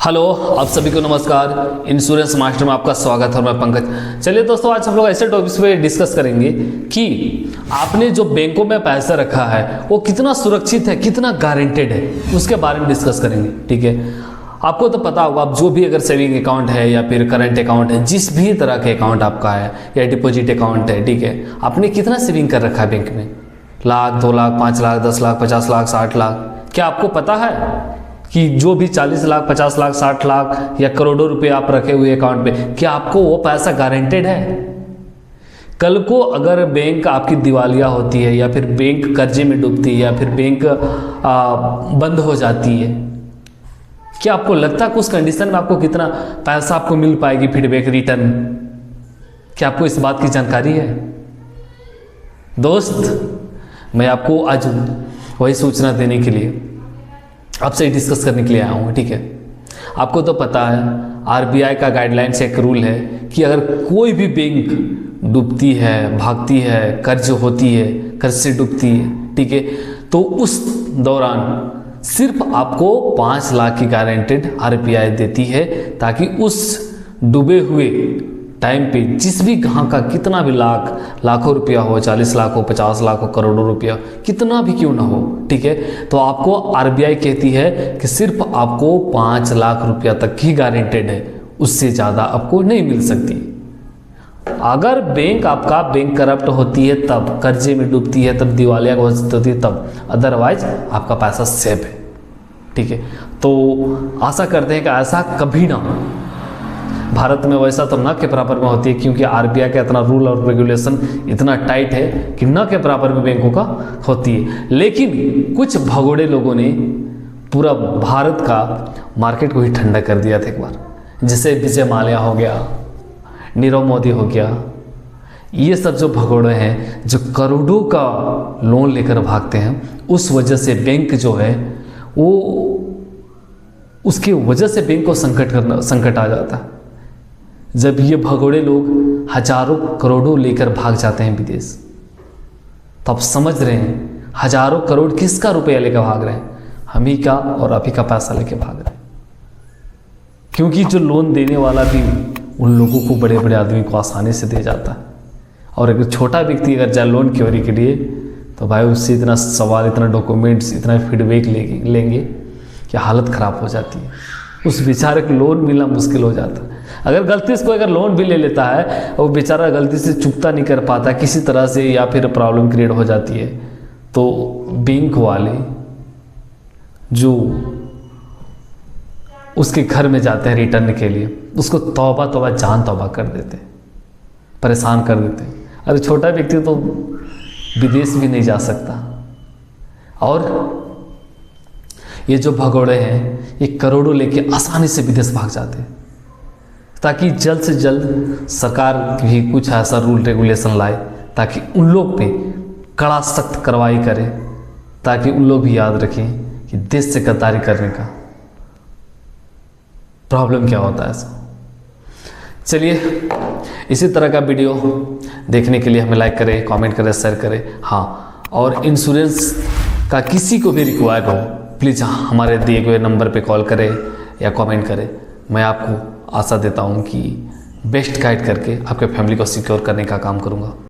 Hello, आप सभी को नमस्कार। इंश्योरेंस मास्टर में आपका स्वागत है और मैं पंकज। चलिए दोस्तों, आज हम लोग ऐसे टॉपिक्स पे डिस्कस करेंगे कि आपने जो बैंकों में पैसा रखा है वो कितना सुरक्षित है, कितना गारंटेड है, उसके बारे में डिस्कस करेंगे। ठीक है, आपको तो पता होगा, आप जो भी अगर सेविंग अकाउंट है या फिर करंट अकाउंट है, जिस भी तरह के अकाउंट आपका है या डिपॉजिट अकाउंट है, ठीक है, आपने कितना सेविंग कर रखा है बैंक में? लाख, 2 लाख, 5 लाख, 10 लाख, 50 लाख, 60 लाख। क्या आपको पता है कि जो भी 40 लाख, 50 लाख, 60 लाख या करोड़ों रुपए आप रखे हुए अकाउंट पे, क्या आपको वो पैसा गारंटेड है? कल को अगर बैंक आपकी दिवालिया होती है या फिर बैंक कर्जे में डूबती है या फिर बैंक बंद हो जाती है, क्या आपको लगता है कि उस कंडीशन में आपको कितना पैसा आपको मिल पाएगी फीडबैक रिटर्न? क्या आपको इस बात की जानकारी है? दोस्त, मैं आपको आज वही सूचना देने के लिए आपसे डिस्कस करने के लिए आया हूँ। ठीक है, आपको तो पता है आरबीआई का गाइडलाइन से एक रूल है कि अगर कोई भी बैंक डूबती है, भागती है, कर्ज होती है, कर्ज से डूबती है, ठीक है, तो उस दौरान सिर्फ आपको 5 लाख की गारंटेड आरबीआई देती है, ताकि उस डूबे हुए टाइम पे जिस भी ग्राहक का कितना भी लाखों रुपया हो, 40 लाख हो, 50 लाख हो, करोड़ों रुपया, कितना भी क्यों ना हो, ठीक है, तो आपको आरबीआई कहती है कि सिर्फ आपको 5 लाख रुपया तक ही गारंटेड है, उससे ज़्यादा आपको नहीं मिल सकती। अगर बैंक करप्ट होती है तब, कर्जे में डूबती है तब, दिवालिया घोषित होती है तब, अदरवाइज आपका पैसा सेफ है। ठीक है, तो आशा करते हैं कि ऐसा कभी ना हो। भारत में वैसा तो न के बराबर में होती है, क्योंकि आरबीआई का इतना रूल और रेगुलेशन इतना टाइट है कि न के बराबर में बैंकों का होती है। लेकिन कुछ भगोड़े लोगों ने पूरा भारत का मार्केट को ही ठंडा कर दिया था एक बार, जैसे विजय माल्या हो गया, नीरव मोदी हो गया। ये सब जो भगोड़े हैं जो करोड़ों का लोन लेकर भागते हैं, उस वजह से बैंक जो है वो, उसकी वजह से बैंक को संकट आ जाता है। जब ये भगोड़े लोग हजारों करोड़ों लेकर भाग जाते हैं विदेश, तो आप समझ रहे हैं हजारों करोड़ किसका रुपया लेकर भाग रहे हैं? हम ही का और आप ही का पैसा लेकर भाग रहे हैं। क्योंकि जो लोन देने वाला भी उन लोगों को, बड़े बड़े आदमी को आसानी से दे जाता है, और अगर छोटा व्यक्ति अगर जाए लोन क्योरी के लिए, तो भाई उससे इतना सवाल, इतना डॉक्यूमेंट्स, इतना फीडबैक लेंगे कि हालत ख़राब हो जाती है। उस बेचारे को लोन मिलना मुश्किल हो जाता है। अगर गलती से कोई अगर लोन भी ले लेता है और वो बेचारा गलती से चुकता नहीं कर पाता किसी तरह से, या फिर प्रॉब्लम क्रिएट हो जाती है, तो बैंक वाले जो उसके घर में जाते हैं रिटर्न के लिए, उसको तौबा जान तौबा कर देते, परेशान कर देते। अरे छोटा व्यक्ति तो विदेश भी नहीं जा सकता, और ये जो भगोड़े हैं ये करोड़ों लेके आसानी से विदेश भाग जाते हैं, ताकि जल्द से जल्द सरकार भी कुछ ऐसा रूल रेगुलेशन लाए ताकि उन लोग पे कड़ा सख्त कार्रवाई करे, ताकि उन लोग भी याद रखें कि देश से गद्दारी करने का प्रॉब्लम क्या होता है। चलिए, इसी तरह का वीडियो देखने के लिए हमें लाइक करें, कमेंट करें, शेयर करें। हाँ, और इंश्योरेंस का किसी को भी रिक्वायर हो, प्लीज़ हमारे दिए गए नंबर पे कॉल करें या कमेंट करें। मैं आपको आशा देता हूँ कि बेस्ट गाइड करके आपके फैमिली को सिक्योर करने का काम करूँगा।